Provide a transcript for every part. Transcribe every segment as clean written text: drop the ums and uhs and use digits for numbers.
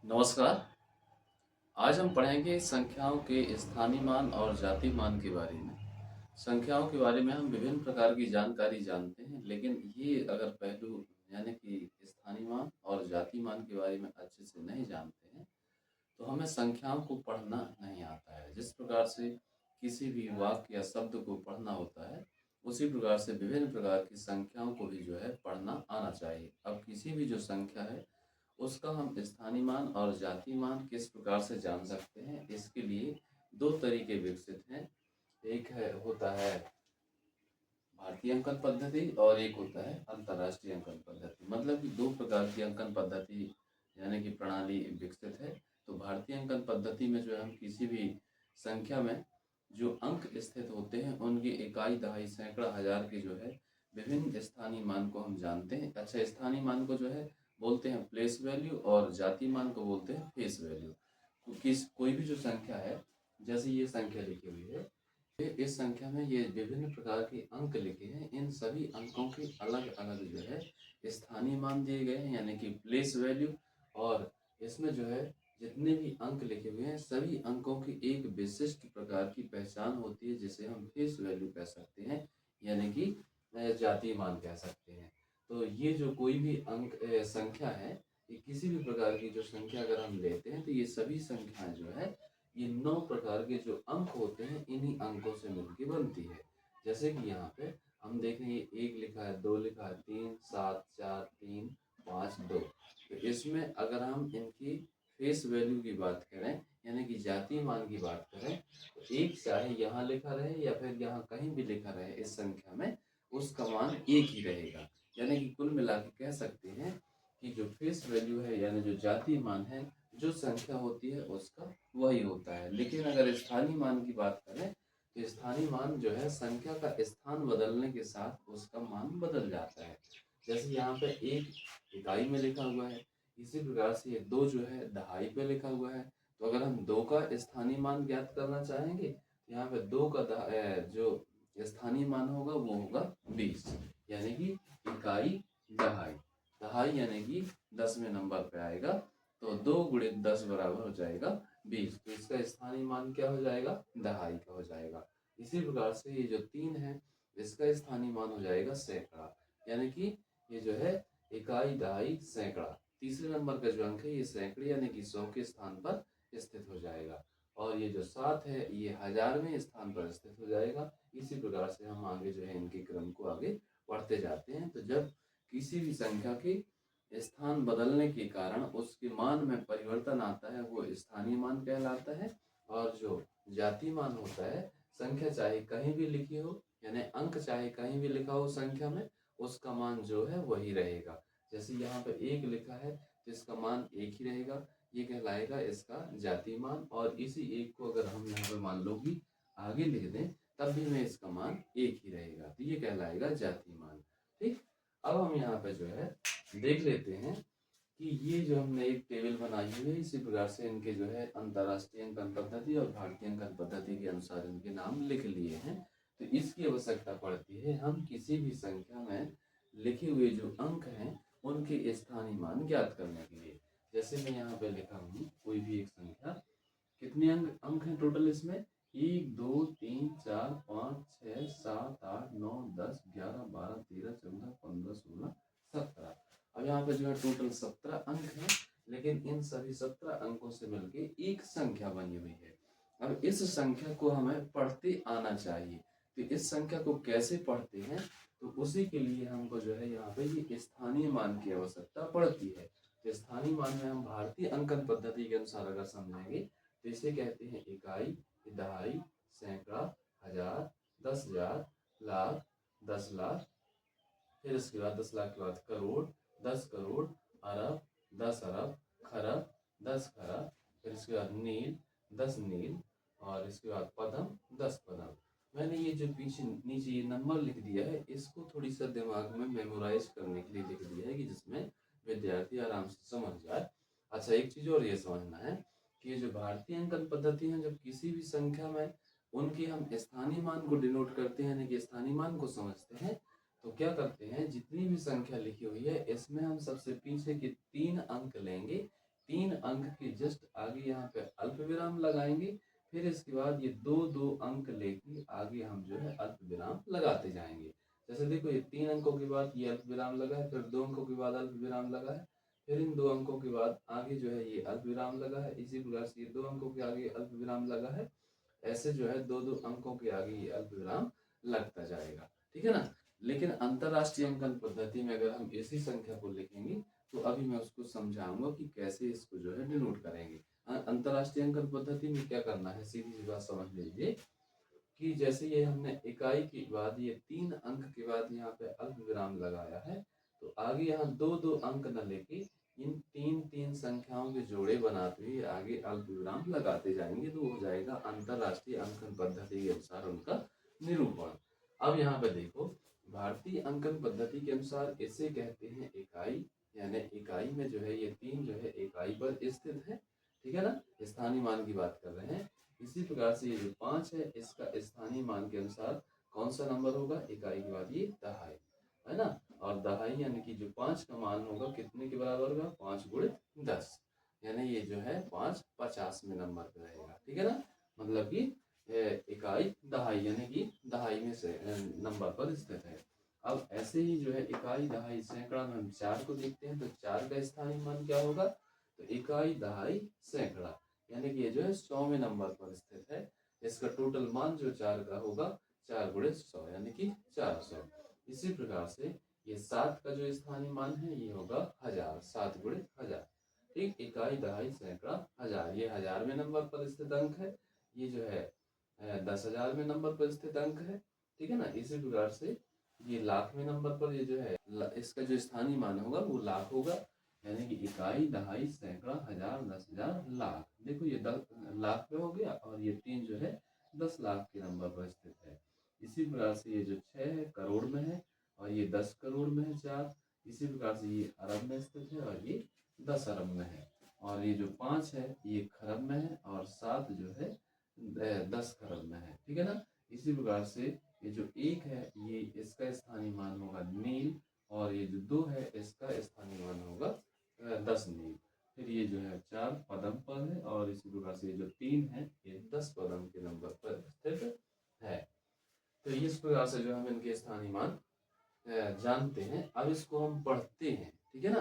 नमस्कार। आज हम पढ़ेंगे संख्याओं के स्थानीय मान और जातीय मान के बारे में। संख्याओं के बारे में हम विभिन्न प्रकार की जानकारी जानते हैं, लेकिन ये अगर पहलू यानी कि स्थानीय मान और जातीय मान के बारे में अच्छे से नहीं जानते हैं, तो हमें संख्याओं को पढ़ना नहीं आता है। जिस प्रकार से किसी भी वाक्य या शब्द को पढ़ना होता है, उसी प्रकार से विभिन्न प्रकार की संख्याओं को भी जो है पढ़ना आना चाहिए। अब किसी भी जो संख्या है, उसका हम स्थानीय मान और जातीय मान किस प्रकार से जान सकते हैं, इसके लिए दो तरीके विकसित हैं। एक है होता है भारतीय अंकन पद्धति और एक होता है अंतर्राष्ट्रीय अंकन पद्धति। मतलब कि दो प्रकार की अंकन पद्धति यानी कि प्रणाली विकसित है। तो भारतीय अंकन पद्धति में जो है हम किसी भी संख्या में जो अंक स्थित होते हैं, उनकी इकाई, दहाई, सैकड़ा, हजार के जो है विभिन्न स्थानीय मान को हम जानते हैं। अच्छा, स्थानीय मान को जो है बोलते हैं प्लेस वैल्यू और जातीय मान को बोलते हैं फेस वैल्यू। तो कोई भी जो संख्या है, जैसे ये संख्या लिखी हुई है, इस संख्या में ये विभिन्न प्रकार के अंक लिखे हैं। इन सभी अंकों के अलग अलग जो है स्थानीय मान दिए गए हैं, यानी कि प्लेस वैल्यू। और इसमें जो है जितने भी अंक लिखे हुए हैं, सभी अंकों की एक विशिष्ट प्रकार की पहचान होती है, जिसे हम फेस वैल्यू कह सकते हैं, यानी कि जातीय मान कह सकते हैं। तो ये जो कोई भी अंक संख्या है, ये किसी भी प्रकार की जो संख्या अगर हम लेते हैं, तो ये सभी संख्याएं जो है ये 9 प्रकार के जो अंक होते हैं, इन्हीं अंकों से मिलकर बनती है। जैसे कि यहाँ पे हम देख रहे हैं, एक लिखा है, दो लिखा है, 3, 7, 4, 3, 5, 2। तो इसमें अगर हम इनकी फेस वैल्यू की बात करें, यानी कि जातीय मान की बात करें, तो एक चाहे यहाँ लिखा रहे या फिर यहाँ कहीं भी लिखा रहे इस संख्या में, उसका मान एक ही रहेगा। यानी कि कुल मिला के कह सकते हैं कि जो फेस वैल्यू है, यानी जो जातीय मान है, जो संख्या होती है उसका वही होता है। लेकिन अगर स्थानीय मान की बात करें, तो स्थानीय मान जो है संख्या का स्थान बदलने के साथ उसका मान बदल जाता है। जैसे यहाँ पे एक इकाई में लिखा हुआ है, इसी प्रकार से ये दो जो है दहाई पे लिखा हुआ है। तो अगर हम दो का स्थानीय मान ज्ञात करना चाहेंगे, तो यहाँ पे दो का जो स्थानीय मान होगा वो होगा 20, यानी कि इकाई दहाई। दहाई यानी कि 10वें नंबर पे आएगा। तो 2 गुणित 10 बराबर हो जाएगा 20। तो इसका स्थानीय मान क्या हो जाएगा? दहाई का हो जाएगा। इसी प्रकार से ये जो 3 है, इसका स्थानीय मान हो जाएगा सैकड़ा, यानी कि ये जो है इकाई, दहाई, सैकड़ा। तीसरे नंबर का जो अंक है, ये सैकड़े यानी कि 100 के स्थान पर स्थित हो जाएगा। और ये जो 7 है, ये हजारवें स्थान पर स्थित हो जाएगा। इसी प्रकार से हम आगे जो है इनके क्रम को आगे बढ़ते जाते हैं। तो जब किसी भी संख्या के स्थान बदलने के कारण उसके मान में परिवर्तन आता है, वो स्थानीय मान कहलाता है। और जो जातीय मान होता है, संख्या चाहे कहीं भी लिखी हो, यानी अंक चाहे कहीं भी लिखा हो संख्या में, उसका मान जो है वही रहेगा। जैसे यहाँ पे एक लिखा है, तो इसका मान एक ही रहेगा, ये कहलाएगा इसका जातीय मान। और इसी एक को अगर हम यहाँ पे मान लो कि आगे लिख दें, तब भी में इसका मान एक ही रहेगा, तो ये कहलाएगा जातीय मान। ठीक। अब हम यहाँ पे जो है देख लेते हैं कि ये जो हमने एक टेबल बनाई हुई है, इसी प्रकार से इनके जो है अंतर्राष्ट्रीय अंकन पद्धति और भारतीय अंकन पद्धति के अनुसार इनके नाम लिख लिए हैं। तो इसकी आवश्यकता पड़ती है हम किसी भी संख्या में लिखे हुए जो अंक हैं, उनके स्थानीय मान ज्ञात करने के लिए। जैसे मैं यहाँ पे लिखा हूँ कोई भी एक संख्या, कितने अंक हैं टोटल इसमें? 1, 2, 3, 4, 5, 6, 7, 8, 9, 10, 11, 12, 13, 14, 15, 16, 17। अब यहाँ पे जो है टोटल 17 अंक हैं, लेकिन इन सभी 17 अंकों से मिलके एक संख्या बनी हुई है। अब इस संख्या को हमें पढ़ते आना चाहिए। तो इस संख्या को कैसे पढ़ते हैं, तो उसी के लिए हमको जो है यहाँ पे ये स्थानीय मान की आवश्यकता पड़ती है। तो स्थानीय मान में हम भारतीय अंकन पद्धति के अनुसार अगर समझेंगे, तो इसे कहते हैं इकाई, दहाई, सैकड़ा, हजार, 10,000, लाख, 10 लाख। फिर इसके बाद 10 लाख के बाद करोड़, 10 करोड़, अरब, 10 अरब, खरब, 10 खरब। फिर इसके बाद नील, 10 नील। और इसके बाद पदम, 10 पदम। मैंने ये जो पीछे नीचे ये नंबर लिख दिया है, इसको थोड़ी सा दिमाग में मेमोराइज करने के लिए लिख दिया है, कि जिसमें विद्यार्थी आराम से समझ जाए। अच्छा, एक चीज और ये समझना है कि ये जो भारतीय अंकन पद्धति है, जब किसी भी संख्या में उनके हम स्थानीय मान को डिनोट करते हैं, यानी कि स्थानीय मान को समझते हैं, तो क्या करते हैं, जितनी भी संख्या लिखी हुई है, इसमें हम सबसे पीछे के 3 अंक लेंगे, 3 अंक के जस्ट आगे यहाँ पे अल्प विराम लगाएंगे। फिर इसके बाद ये 2-2 अंक लेके आगे हम जो है अल्प विराम लगाते जाएंगे। जैसे देखो ये 3 अंकों के बाद ये अल्प विराम लगा है, फिर 2 अंकों के बाद अल्प विराम लगा है, फिर इन 2 अंकों के बाद आगे जो है ये अल्प विराम लगा है। इसी प्रकार से ये 2 अंकों के आगे अल्प विराम लगा है। ऐसे जो है 2-2 अंकों के आगे ये अल्प विराम लगता जाएगा, ठीक है ना। लेकिन अंतरराष्ट्रीय अंकन पद्धति में अगर हम इसी संख्या को लिखेंगे तो अभी मैं उसको समझाऊंगा कि कैसे इसको जो है डिनोट करेंगे। अंतरराष्ट्रीय अंकन पद्धति में क्या करना है, सीधी सी बात समझ लीजिए कि जैसे ये हमने इकाई के बाद ये 3 अंक के बाद यहाँ पे अल्प विराम लगाया है, तो आगे यहाँ 2-2 अंक न लेके इन 3-3 संख्याओं के जोड़े बनाते हुए आगे अल्प विराम लगाते जाएंगे, तो हो जाएगा अंतरराष्ट्रीय अंकन पद्धति के अनुसार उनका निरूपण। अब यहाँ पे देखो, भारतीय अंकन पद्धति के अनुसार इसे कहते हैं इकाई, यानी इकाई में जो है ये 3 जो है इकाई पर स्थित है, ठीक है ना, स्थानीय मान की बात कर रहे हैं। इसी प्रकार से ये जो 5 है इसका स्थानीय मान के अनुसार कौन सा नंबर होगा, इकाई के बाद ये दहाई, है ना। और दहाई यानी कि जो 5 का मान होगा कितने के बराबर होगा, 5 गुणे 10, यानी ये जो है 5 50वें नंबर पे रहेगा, ठीक है ना। मतलब कि इकाई दहाई यानी कि दहाई में से नंबर पर स्थित है। अब ऐसे ही जो है इकाई दहाई सैकड़ा में हम 4 को देखते हैं, तो 4 का स्थानीय मान क्या होगा, तो इकाई दहाई सैकड़ा, यानी कि ये जो है 100वें नंबर पर स्थित है। इसका टोटल मान जो 4 का होगा 4 गुणे 100 यानी कि 400। इसी प्रकार से ये 7 का जो स्थानीय मान है ये होगा 1000, 7 गुणे 1000, ठीक। इकाई दहाई सैकड़ा 1000, ये 1000वें नंबर पर स्थित अंक है। ये जो है 10,000वें नंबर पर स्थित अंक है, ठीक है ना। इसी प्रकार से ये लाखवें नंबर पर ये जो है इसका जो स्थानीय मान होगा वो लाख होगा, यानी कि इकाई दहाई सैकड़ा 1000 10,000 लाख। देखो ये 10 लाख पे हो गया और ये 3 जो है 10 लाख के नंबर पर स्थित है। इसी प्रकार से ये जो 6 है करोड़ में है और ये 10 करोड़ में है 4। इसी प्रकार से ये अरब में स्थित है और ये 10 अरब में है। और ये जो 5 है ये खरब में है और 7 जो है 10 खरब में है, ठीक है ना। इसी प्रकार से ये जो 1 है ये इसका स्थानीय मान होगा नील, और ये जो 2 है इसका स्थानीय मान होगा 10 नील। फिर ये जो है 4 पदम पद है और इसी प्रकार से ये जो 3 है ये 10 पदम के नंबर पर स्थित है। तो इस प्रकार से जो हम इनके स्थानीय मान जानते हैं। अब इसको हम पढ़ते हैं, ठीक है ना।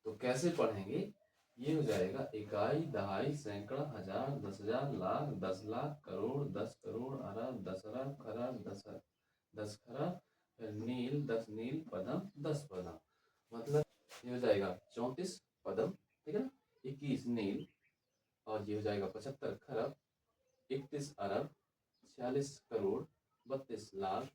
तो कैसे पढ़ेंगे, ये हो जाएगा इकाई दहाई सैकड़ा 1000 10,000 लाख 10 लाख करोड़ 10 करोड़ अरब 10 अरब खरब 10 खरब, फिर नील 10 नील पदम 10 पदम, मतलब ये हो जाएगा 34 पदम, ठीक है ना, 21 नील, और ये हो जाएगा 75 खरब, 31 अरब, 46 करोड़, 32 लाख,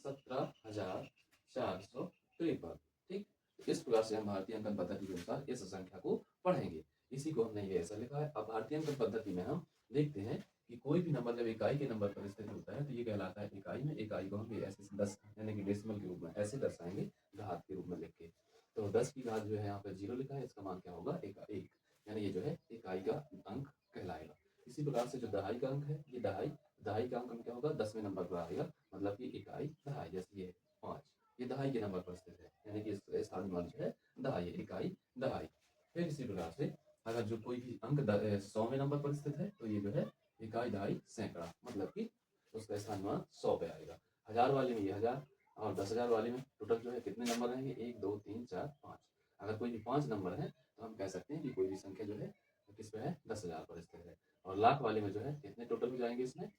17,453, ठीक। इस प्रकार से हम भारतीय अंकन पद्धति के अनुसार इस संख्या को पढ़ेंगे। इसी को हमने ये ऐसा लिखा है। अब भारतीय अंकन पद्धति में हम देखते हैं कि कोई भी नंबर जब इकाई के नंबर पर स्थित होता है तो ये कहलाता है इकाई में। इकाई को हम ऐसे 10 यानी कि डेसिमल के रूप में ऐसे दर्शाएंगे, घात के रूप में लिख के। तो 10 की घात जो है यहाँ पर 0 लिखा है, इसका मान क्या होगा, 1, यानी ये जो है इकाई का अंक कहलाएगा। इसी प्रकार से जो दहाई का अंक है ये दहाई दहाई का अंक क्या होगा, 10वें नंबर पर आएगा, मतलब कि इकाई दहाई। जैसे ये 5 ये दहाई के नंबर पर स्थित है, यानी कि इसका स्थानीय मान जो है दहाई, इकाई दहाई। फिर इसी प्रकार से अगर जो कोई भी अंक 100वें नंबर पर स्थित है तो ये जो है इकाई दहाई सैकड़ा, मतलब कि उसका स्थानीय मान 100 पे आएगा। 1000 वाले में ये 1000 और 10,000 वाले में टोटल जो है कितने नंबर रहेंगे, 1 2 3 4 5। अगर कोई भी 5 नंबर है तो हम कह सकते हैं कि कोई भी संख्या जो है किस पे है, 10,000 पर स्थित है। और लाख वाले में जो है कितने टोटल हो जाएंगे इसमें,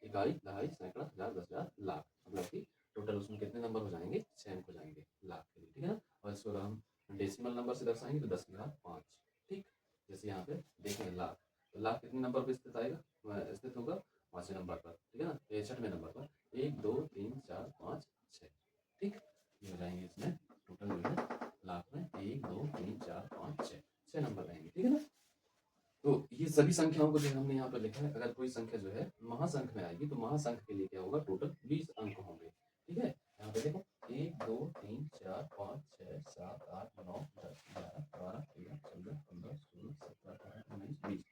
इकाई दहाई सैकड़ा 1000 10,000 लाख, मतलब कि टोटल उसमें कितने नंबर हो जाएंगे, 6 अंक हो जाएंगे लाख के लिए, ठीक है ना। और इसको अगर हम डेसिमल नंबर से दर्शाएंगे तो 10 की घात 5, ठीक। जैसे यहाँ पे देखें लाख, तो लाख कितने नंबर पर स्थित आएगा, स्थित होगा 5वें नंबर पर, ठीक है ना, 6वें नंबर पर, 1 2 3 4 5 6, ठीक। ये हो जाएंगे इसमें टोटल जो है लाख में 1 2 3 4 5 6 6 नंबर रहेंगे, ठीक है ना। तो ये सभी संख्याओं को जो हमने यहाँ पर लिखा है, अगर कोई संख्या जो है महासंख्या में आएगी तो महासंख्या के लिए क्या होगा, टोटल 20 अंक होंगे, ठीक है। यहाँ पे देखो 1 2 3 4 5 6 7 8 9 10 11 12 13 14 15 16 17 18 19 20,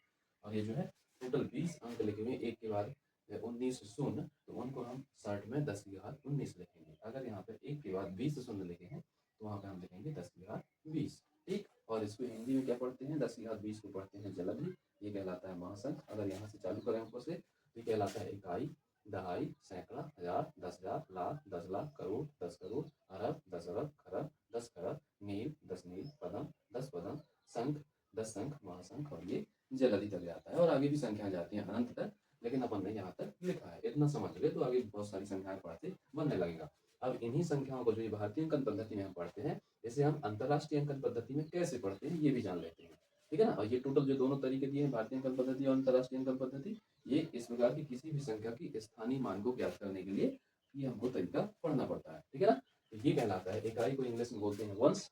और ये जो है टोटल 20 अंक लिखे हुए एक के बाद 19 शून्य, तो उनको हम शर्ट में 10 की घात 19 लिखेंगे। अगर यहाँ पे एक के बाद 20 शून्य लिखे हैं तो वहाँ पे हम लिखेंगे 10 की घात 20, ठीक। इसको हिंदी में क्या पढ़ते हैं, 10 की घात 20 को पढ़ते हैं जलधि, ये कहलाता है महासंख्य। अगर यहाँ से चालू करें ऊपर से तो ये कहलाता है इकाई, दहाई, सैकड़ा, हजार, 10,000, लाख, 10 लाख, करोड़, 10 करोड़, अरब, 10 अरब, खरब, 10 खरब, नील, 10 नील, पदम, 10 पदम, संख, 10 संख, महासंख, और ये जलधि तक जाता है। और आगे भी संख्या जाती हैं अनंत तक, लेकिन अपन ने यहाँ तक लिखा है। इतना समझ गए तो आगे बहुत सारी संख्याएं पढ़ते बनने लगेगा। अब इन्हीं संख्याओं को जो ये भारतीय अंकन पद्धति में हम पढ़ते हैं, इसे हम अंतरराष्ट्रीय अंकन पद्धति में कैसे पढ़ते हैं ये भी जान लेते हैं, ठीक है ना। और ये टोटल जो दोनों तरीके दिए हैं, भारतीय अंकन पद्धति और अंतरराष्ट्रीय अंकन पद्धति, ये इस प्रकार की किसी भी संख्या की स्थानीय मान को ज्ञात करने के लिए ये हमको तरीका पढ़ना पड़ता है, ठीक है ना। तो ये कहलाता है इकाई को इंग्लिश में बोलते हैं वंस,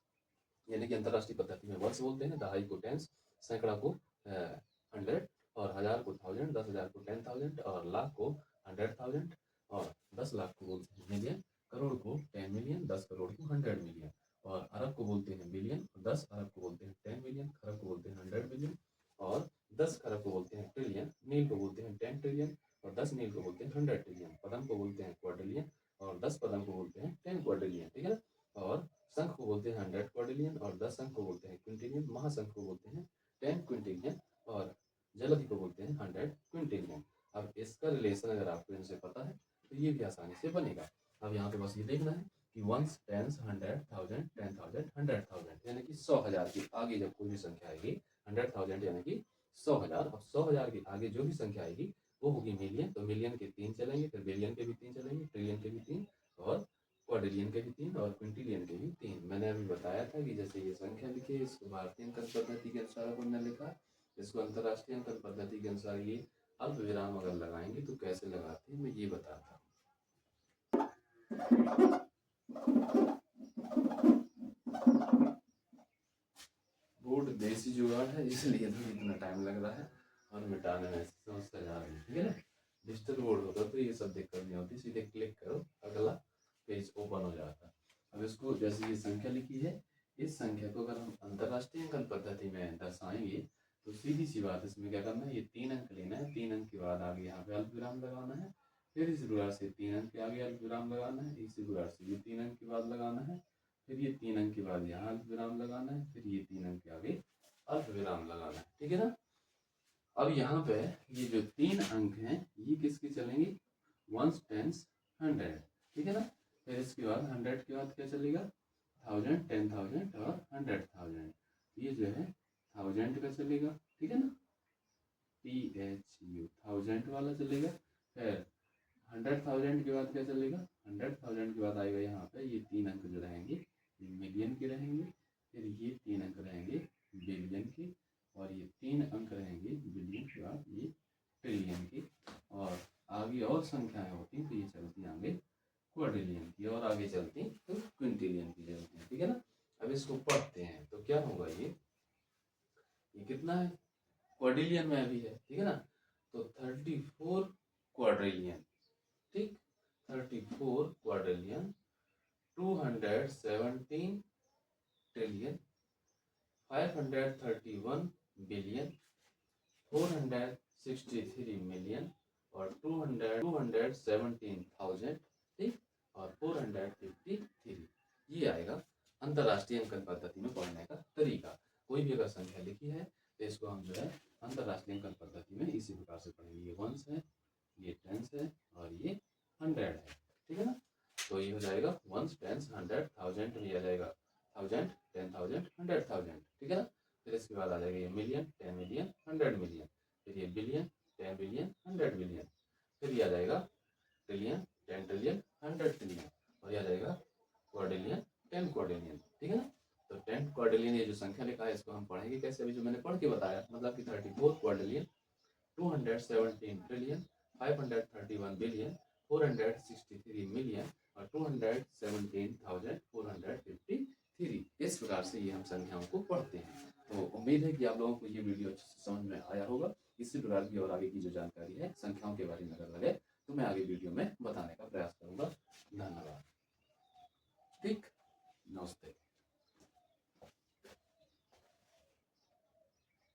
यानी कि अंतरराष्ट्रीय पद्धति में वर्ष बोलते हैं, दहाई को टेंस, सैकड़ा को 100, और हजार को 1000, 10,000 को 10,000, और लाख को 100,000, और 10 लाख को बोलते हैं मिलियन, करोड़ को 10 मिलियन, 10 करोड़ को 100 मिलियन, और अरब को बोलते हैं बिलियन, 10 अरब को बोलते हैं 10 मिलियन, खरब को बोलते हैं 100 मिलियन, और 10 खरब को बोलते हैं ट्रिलियन, नील को बोलते हैं 10 ट्रिलियन, और 10 नील को बोलते हैं 100 ट्रिलियन, पदम को बोलते हैं क्वाड्रिलियन, और 10 पदम को बोलते हैं 10 क्वाड्रिलियन, ठीक है ना। और संख को बोलते हैं 100 क्वाड्रिलियन, और 10 संख को बोलते हैं क्विंटिलियन, महासंख को बोलते हैं 10 क्विंटिलियन, और जलधि को बोलते हैं 100 क्विंटिलियन। अब इसका रिलेशन अगर आपको इनसे पता है तो ये भी आसानी से बनेगा। अब यहाँ पे बस ये देखना है कि वंस, टेंस, 100, 1000, 10,000, 100,000, यानी कि 100,000 के आगे जब कोई भी संख्या आएगी 100,000 यानी कि 100,000, और 100,000 के आगे जो भी संख्या आएगी वो होगी मिलियन। तो मिलियन के 3 चलेंगे, फिर बिलियन के भी 3 चलेंगे, ट्रिलियन के भी 3, और क्वाड्रिलियन के भी 3, और क्विंटिलियन के भी 3। मैंने अभी बताया था कि जैसे ये संख्या लिखी है इसको भारतीय अंकन पद्धति के अनुसार अपन ने लिखा, इसको अंतरराष्ट्रीय अंकन पद्धति के अनुसार ये अल्प विराम अगर लगाएंगे तो कैसे लगाते हैं मैं ये बताता हूँ। बोर्ड देसी जुगाड़ है इसलिए तो इतना टाइम लग रहा है, और मिटाने में समझता जा रही है, ठीक है ना। डिजिटल बोर्ड होता तो ये सब दिक्कत नहीं होती, सीधे क्लिक करो अगला पेज ओपन हो जाता। अब इसको जैसे ये संख्या लिखी है, इस संख्या को अगर हम अंतरराष्ट्रीय अंकन पद्धति में दर्शाएंगे तो सीधी सी बात, इसमें क्या करना है, ये 3 अंक लेना है, 3 अंक के बाद आगे यहाँ पे अल्प विराम लगाना है, फिर इस प्रकार से 3 अंक के आगे अल्प विराम लगाना है, इसी प्रकार से ये 3 अंक के बाद लगाना है, फिर ये 3 अंक के बाद यहाँ अल्प विराम लगाना है, फिर ये 3 अंक के आगे अल्प विराम लगाना है, ठीक है ना। अब यहाँ पे ये जो 3 अंक हैं ये किसके चलेंगे, वंस, टेंस, 100, ठीक है ना। फिर इसके बाद 100 के बाद क्या चलेगा, 1000, 10,000 और 100,000, ये जो है 1000 का चलेगा, ठीक है ना, THU 1000 वाला चलेगा। फिर 100,000 के बाद क्या चलेगा, 100,000 के बाद आएगा यहाँ पे ये 3 अंक जो रहेंगे ये मिलियन के रहेंगे, फिर ये 3 अंक रहेंगे बिलियन के, और ये 3 अंक रहेंगे बिलियन के बाद ये ट्रिलियन की, और आगे और संख्याएं होती तो ये चलती आगे क्वाड्रिलियन की, और आगे चलती तो क्विंटिलियन की चलती है, ठीक है ना। अब इसको पढ़ते हैं तो क्या होगा, ये कितना है, क्वाड्रिलियन में अभी है, ठीक है ना। तो 34 क्वाड्रिलियन, ठीक, 34 क्वाड्रिलियन, 217 ट्रिलियन, 531 बिलियन, 463 मिलियन, और 217,000, ठीक, और 453, ये आएगा अंतरराष्ट्रीय अंकन पद्धति में पढ़ने का तरीका। कोई भी अगर संख्या लिखी है तो इसको हम जो है अंतरराष्ट्रीय अंकन पद्धति में इसी प्रकार से पढ़ेंगे। ये वंस है, ये टेंस है, और ये 100 है, ठीक है ना। तो ये हो जाएगा वंस, टेंस, 100, 1000 में आ जाएगा 1000, 10,000, 100,000, ठीक है ना। फिर इसके बाद आ जाएगा ये मिलियन, 10 मिलियन, 100 मिलियन, फिर ये बिलियन, 10 बिलियन, 100 बिलियन, फिर ये आ जाएगा ट्रिलियन, 10 ट्रिलियन, 100 ट्रिलियन, और ये आ जाएगा क्वाड्रिलियन, 10 क्वाड्रिलियन, ठीक है ना। तो 10 क्वाड्रिलियन ये जो संख्या लिखा है इसको हम पढ़ेंगे कैसे, अभी जो मैंने पढ़ के बताया, मतलब कि 34 क्वाड्रिलियन, 217 ट्रिलियन, 531 बिलियन, 463 मिलियन, और 217,453, इस प्रकार से ये हम संख्याओं को पढ़ते हैं। तो उम्मीद है कि आप लोगों को ये वीडियो अच्छे से समझ में आया होगा। इसी प्रकार की और आगे की जो जानकारी है संख्याओं के बारे में अगर लगे तो मैं आगे वीडियो में बताने का